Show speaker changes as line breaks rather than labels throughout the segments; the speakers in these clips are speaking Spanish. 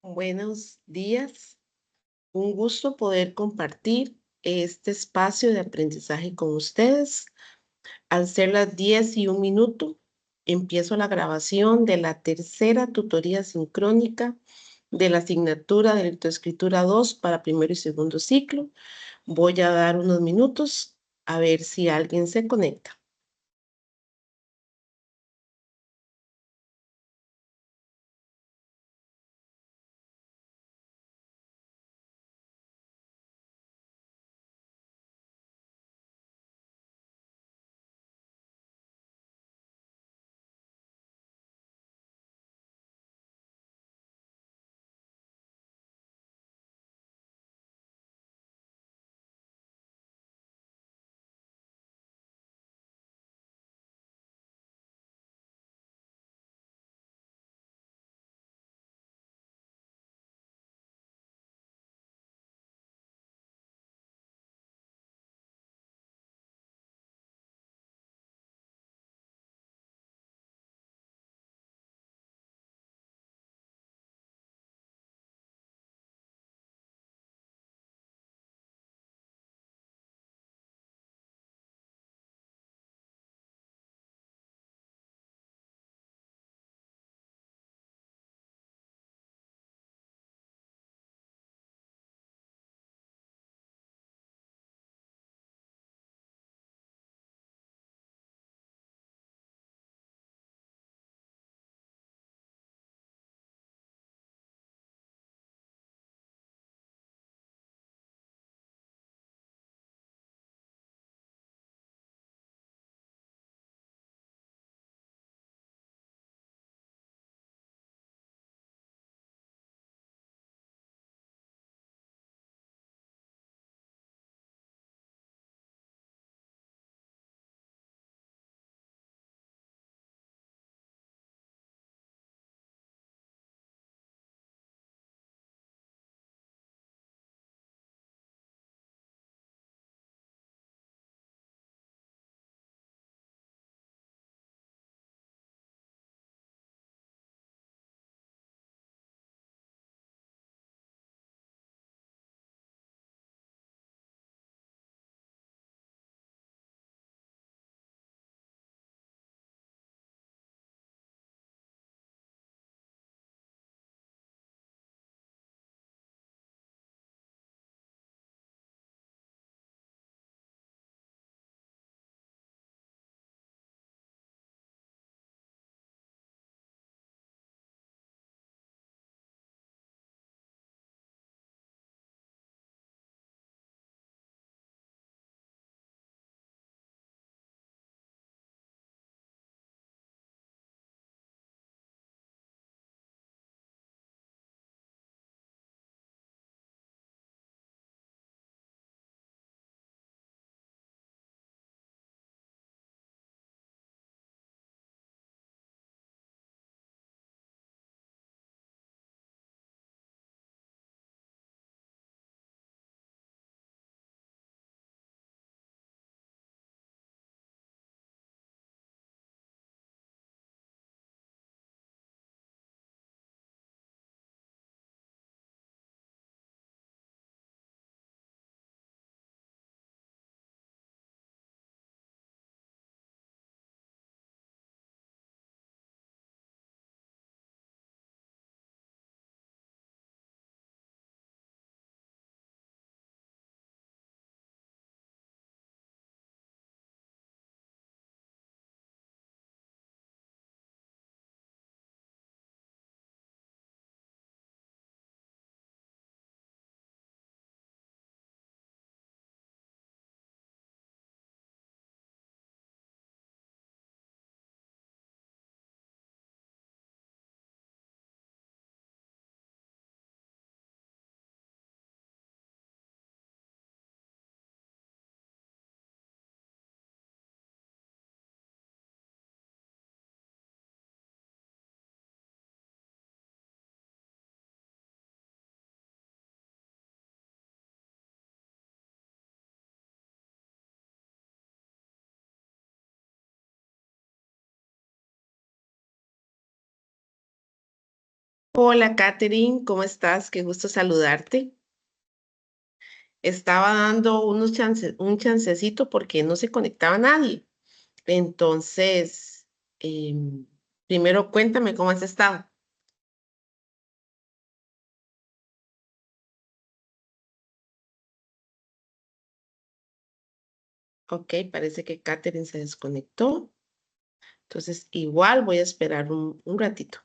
Buenos días, un gusto poder compartir este espacio de aprendizaje con ustedes. Al ser las 10:01, empiezo la grabación de la tercera tutoría sincrónica de la asignatura de lectoescritura 2 para primero y segundo ciclo. Voy a dar unos minutos a ver si alguien se conecta. Hola, Katherine, ¿cómo estás? Qué gusto saludarte. Estaba dando un chancecito porque no se conectaba nadie. Entonces, primero cuéntame cómo has estado. Ok, parece que Katherine se desconectó. Entonces, igual voy a esperar un ratito.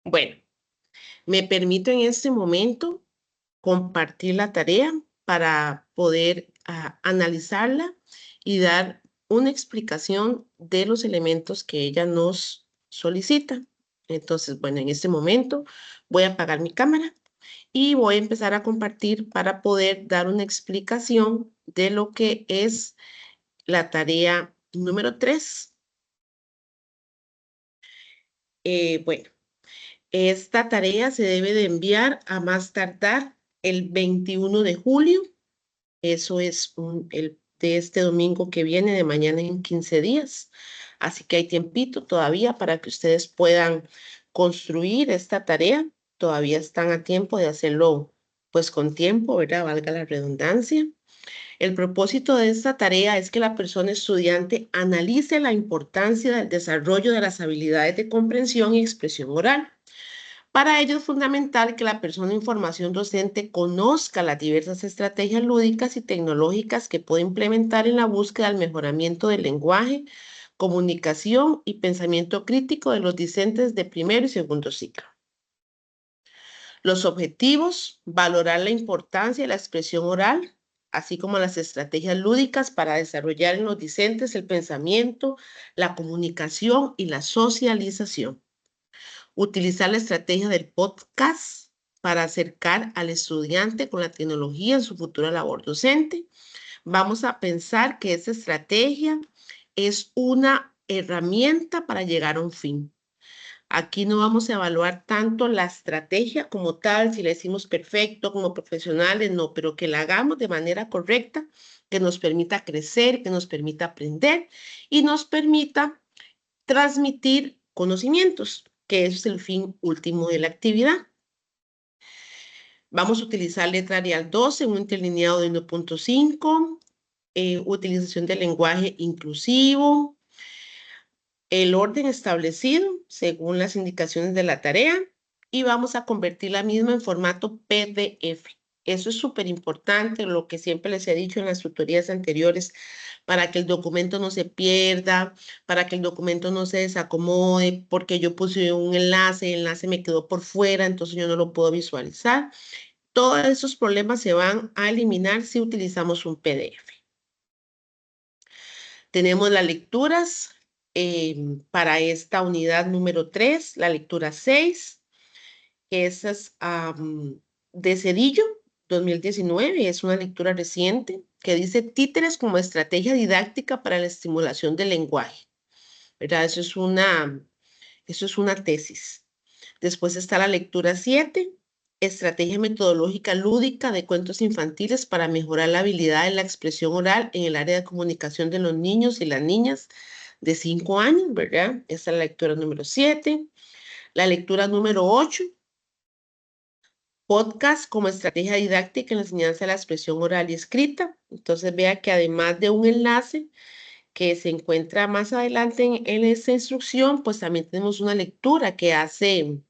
Bueno, me permito en este momento compartir la tarea para poder analizarla y dar una explicación de los elementos que ella nos solicita. Entonces, bueno, en este momento voy a apagar mi cámara y voy a empezar a compartir para poder dar una explicación de lo que es la tarea número 3. Bueno, esta tarea se debe de enviar a más tardar el 21 de julio. Eso es el de este domingo que viene, de mañana en 15 días. Así que hay tiempito todavía para que ustedes puedan construir esta tarea. Todavía están a tiempo de hacerlo, pues con tiempo, ¿verdad? Valga la redundancia. El propósito de esta tarea es que la persona estudiante analice la importancia del desarrollo de las habilidades de comprensión y expresión oral. Para ello es fundamental que la persona en formación docente conozca las diversas estrategias lúdicas y tecnológicas que puede implementar en la búsqueda del mejoramiento del lenguaje, comunicación y pensamiento crítico de los discentes de primero y segundo ciclo. Los objetivos: valorar la importancia de la expresión oral, así como las estrategias lúdicas para desarrollar en los discentes el pensamiento, la comunicación y la socialización. Utilizar la estrategia del podcast para acercar al estudiante con la tecnología en su futura labor docente. Vamos a pensar que esa estrategia es una herramienta para llegar a un fin. Aquí no vamos a evaluar tanto la estrategia como tal, si la hicimos perfecto como profesionales, no, pero que la hagamos de manera correcta, que nos permita crecer, que nos permita aprender y nos permita transmitir conocimientos, que es el fin último de la actividad. Vamos a utilizar letra Arial 12, un interlineado de 1.5. utilización del lenguaje inclusivo, el orden establecido según las indicaciones de la tarea y vamos a convertir la misma en formato PDF. Eso es súper importante, lo que siempre les he dicho en las tutorías anteriores, para que el documento no se pierda, para que el documento no se desacomode, porque yo puse un enlace, el enlace me quedó por fuera, entonces yo no lo puedo visualizar. Todos esos problemas se van a eliminar si utilizamos un PDF. Tenemos las lecturas para esta unidad número 3, la lectura 6, que es de Cedillo, 2019, es una lectura reciente que dice títeres como estrategia didáctica para la estimulación del lenguaje, ¿verdad? Eso es una tesis. Después está la lectura 7, estrategia metodológica lúdica de cuentos infantiles para mejorar la habilidad de la expresión oral en el área de comunicación de los niños y las niñas de 5 años, ¿verdad? Esta es la lectura número 7. La lectura número 8, podcast como estrategia didáctica en la enseñanza de la expresión oral y escrita. Entonces vea que además de un enlace que se encuentra más adelante en esta instrucción, pues también tenemos una lectura que hace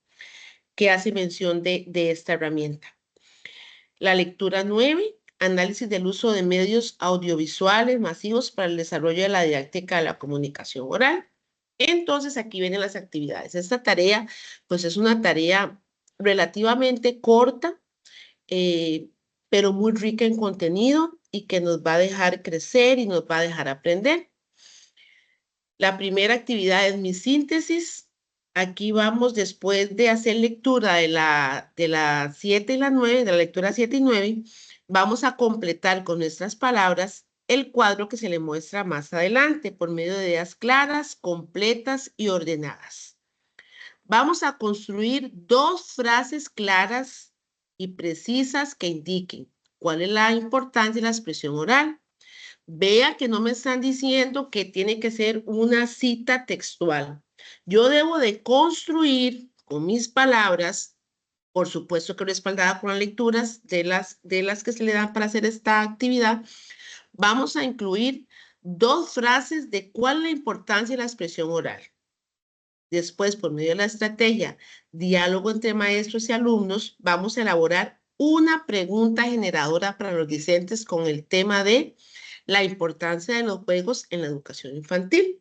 mención de esta herramienta. La lectura 9, análisis del uso de medios audiovisuales masivos para el desarrollo de la didáctica de la comunicación oral. Entonces aquí vienen las actividades. Esta tarea, pues es una tarea relativamente corta, pero muy rica en contenido y que nos va a dejar crecer y nos va a dejar aprender. La primera actividad es mi síntesis. Aquí vamos, después de hacer lectura de la 7 y la 9, de la lectura 7 y 9, vamos a completar con nuestras palabras el cuadro que se le muestra más adelante por medio de ideas claras, completas y ordenadas. Vamos a construir 2 frases claras y precisas que indiquen cuál es la importancia de la expresión oral. Vea que no me están diciendo que tiene que ser una cita textual. Yo debo de construir con mis palabras, por supuesto que respaldada con las lecturas de las que se le dan para hacer esta actividad, vamos a incluir 2 frases de cuál es la importancia de la expresión oral. Después, por medio de la estrategia diálogo entre maestros y alumnos, vamos a elaborar una pregunta generadora para los discentes con el tema de la importancia de los juegos en la educación infantil.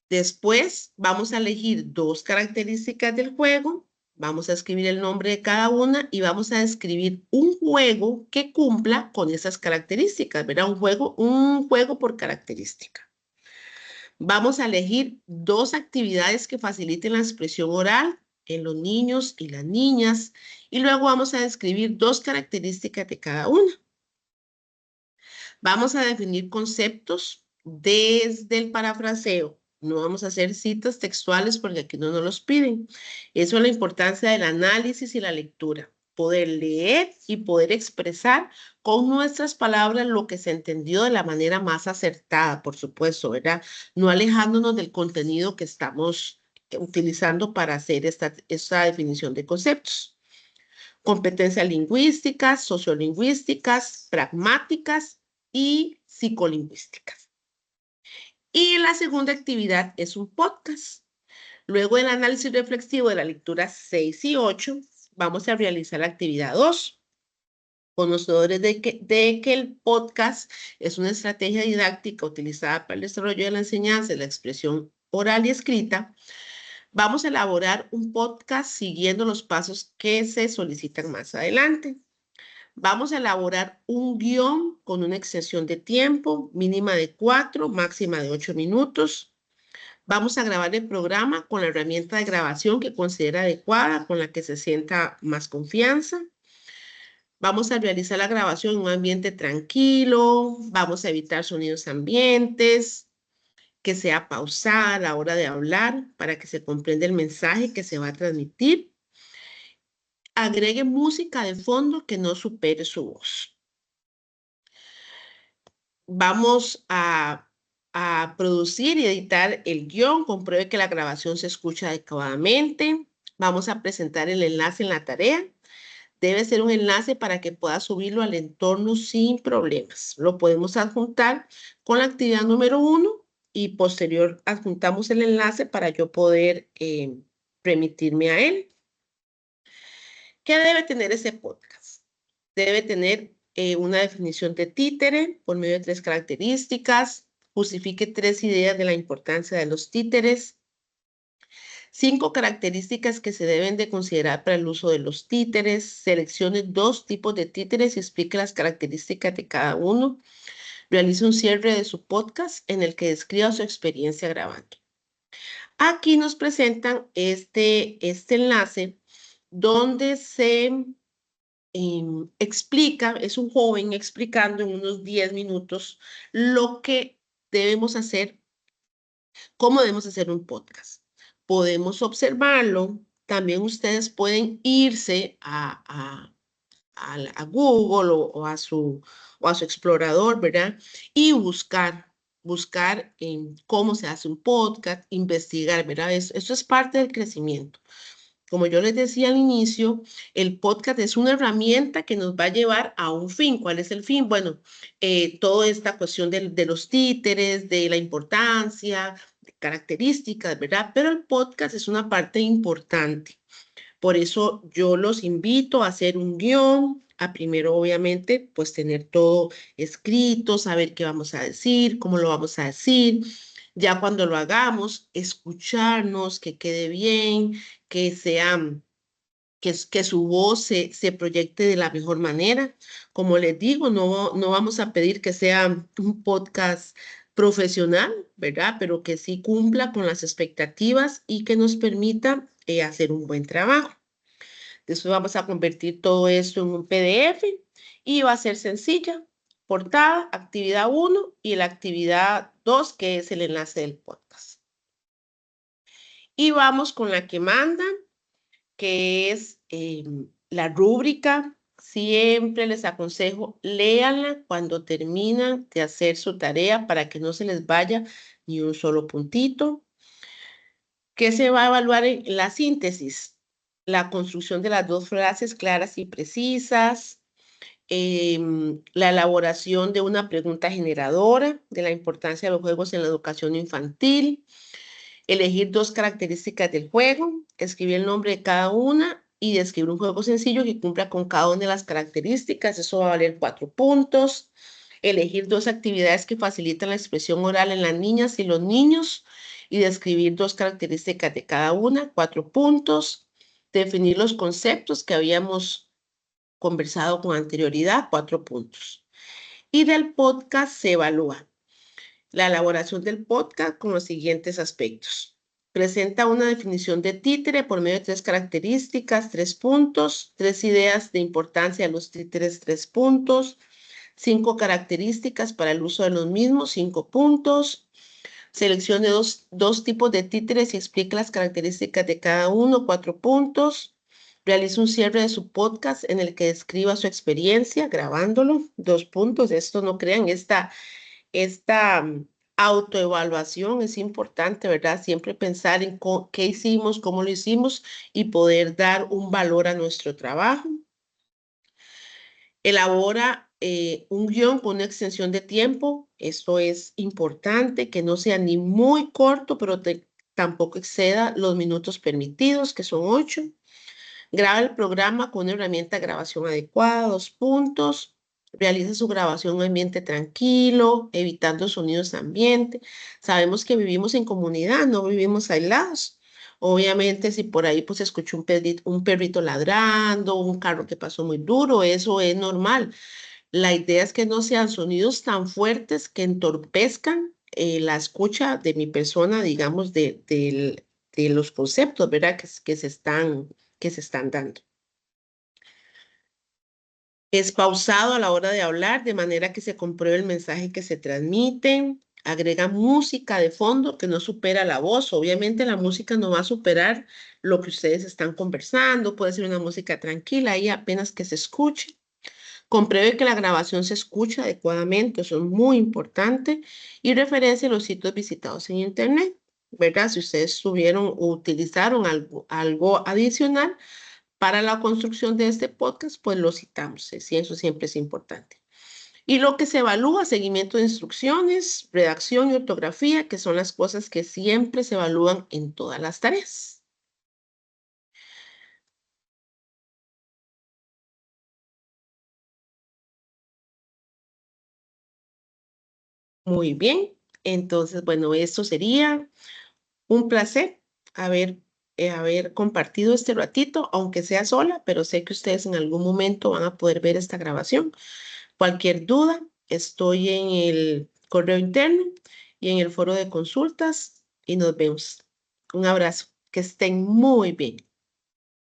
Después vamos a elegir 2 características del juego, vamos a escribir el nombre de cada una y vamos a describir un juego que cumpla con esas características, ¿verdad? Un juego por característica. Vamos a elegir 2 actividades que faciliten la expresión oral en los niños y las niñas y luego vamos a describir 2 características de cada una. Vamos a definir conceptos desde el parafraseo. No vamos a hacer citas textuales porque aquí no nos los piden. Eso es la importancia del análisis y la lectura. Poder leer y poder expresar con nuestras palabras lo que se entendió de la manera más acertada, por supuesto, ¿verdad? No alejándonos del contenido que estamos utilizando para hacer esta definición de conceptos. Competencias lingüísticas, sociolingüísticas, pragmáticas y psicolingüísticas. Y la segunda actividad es un podcast. Luego del análisis reflexivo de la lectura 6 y 8, vamos a realizar la actividad 2. Conocedores de que el podcast es una estrategia didáctica utilizada para el desarrollo de la enseñanza y la expresión oral y escrita, vamos a elaborar un podcast siguiendo los pasos que se solicitan más adelante. Vamos a elaborar un guión con una extensión de tiempo mínima de 4, máxima de 8 minutos. Vamos a grabar el programa con la herramienta de grabación que considera adecuada, con la que se sienta más confianza. Vamos a realizar la grabación en un ambiente tranquilo. Vamos a evitar sonidos ambientes, que sea pausada a la hora de hablar para que se comprenda el mensaje que se va a transmitir. Agregue música de fondo que no supere su voz. Vamos a producir y editar el guión, compruebe que la grabación se escucha adecuadamente. Vamos a presentar el enlace en la tarea. debe ser un enlace para que pueda subirlo al entorno sin problemas. Lo podemos adjuntar con la actividad número 1 y posterior adjuntamos el enlace para yo poder remitirme a él. ¿Qué debe tener ese podcast? Debe tener una definición de títere por medio de 3 características, justifique 3 ideas de la importancia de los títeres, 5 características que se deben de considerar para el uso de los títeres, seleccione 2 tipos de títeres y explique las características de cada uno, realice un cierre de su podcast en el que describa su experiencia grabando. Aquí nos presentan este enlace donde se explica, es un joven explicando en unos 10 minutos lo que debemos hacer, cómo debemos hacer un podcast. Podemos observarlo, también ustedes pueden irse a Google o a su explorador, ¿verdad? Y buscar en cómo se hace un podcast, investigar, ¿verdad? Eso es parte del crecimiento. Como yo les decía al inicio, el podcast es una herramienta que nos va a llevar a un fin. ¿Cuál es el fin? Bueno, toda esta cuestión de los títeres, de la importancia, de características, ¿verdad? Pero el podcast es una parte importante. Por eso yo los invito a hacer un guión, a primero obviamente pues tener todo escrito, saber qué vamos a decir, cómo lo vamos a decir. Ya cuando lo hagamos, escucharnos, que quede bien, que sea, que su voz se proyecte de la mejor manera. Como les digo, no vamos a pedir que sea un podcast profesional, ¿verdad? Pero que sí cumpla con las expectativas y que nos permita hacer un buen trabajo. Después vamos a convertir todo esto en un PDF y va a ser sencilla. Portada, actividad 1 y la actividad 2, que es el enlace del podcast. Y vamos con la que mandan, que es la rúbrica. Siempre les aconsejo, léanla cuando terminan de hacer su tarea para que no se les vaya ni un solo puntito. ¿Qué se va a evaluar en la síntesis? La construcción de las 2 frases claras y precisas, la elaboración de una pregunta generadora de la importancia de los juegos en la educación infantil, elegir 2 características del juego, escribir el nombre de cada una y describir un juego sencillo que cumpla con cada una de las características. Eso va a valer 4 puntos. Elegir 2 actividades que facilitan la expresión oral en las niñas y los niños y describir 2 características de cada una, 4 puntos. Definir los conceptos que habíamos conversado con anterioridad, 4 puntos. Y del podcast se evalúa la elaboración del podcast con los siguientes aspectos. Presenta una definición de títere por medio de 3 características, 3 puntos, 3 ideas de importancia de los títeres, 3 puntos, 5 características para el uso de los mismos, 5 puntos. Seleccione 2 tipos de títeres y explique las características de cada uno, 4 puntos. Realice un cierre de su podcast en el que describa su experiencia grabándolo, 2 puntos. Esto no crean, esta autoevaluación es importante, ¿verdad? Siempre pensar en qué hicimos, cómo lo hicimos y poder dar un valor a nuestro trabajo. Elabora un guión con una extensión de tiempo. Esto es importante, que no sea ni muy corto, pero tampoco exceda los minutos permitidos, que son 8. Graba el programa con una herramienta de grabación adecuada, 2 puntos. Realiza su grabación en un ambiente tranquilo, evitando sonidos ambiente. Sabemos que vivimos en comunidad, no vivimos aislados. Obviamente, si por ahí pues escucho un perrito ladrando, un carro que pasó muy duro, eso es normal. La idea es que no sean sonidos tan fuertes que entorpezcan la escucha de mi persona, digamos, de los conceptos, ¿verdad? Que se están dando. Es pausado a la hora de hablar, de manera que se compruebe el mensaje que se transmite. Agrega música de fondo que no supera la voz. Obviamente la música no va a superar lo que ustedes están conversando. Puede ser una música tranquila y apenas que se escuche. Compruebe que la grabación se escucha adecuadamente, eso es muy importante. Y referencia a los sitios visitados en Internet, ¿verdad? Si ustedes tuvieron o utilizaron algo adicional Para la construcción de este podcast, pues lo citamos, sí, eso siempre es importante. Y lo que se evalúa, seguimiento de instrucciones, redacción y ortografía, que son las cosas que siempre se evalúan en todas las tareas. Muy bien, entonces, bueno, esto sería un placer haber compartido este ratito, aunque sea sola, pero sé que ustedes en algún momento van a poder ver esta grabación. Cualquier duda, estoy en el correo interno y en el foro de consultas y nos vemos. Un abrazo, que estén muy bien.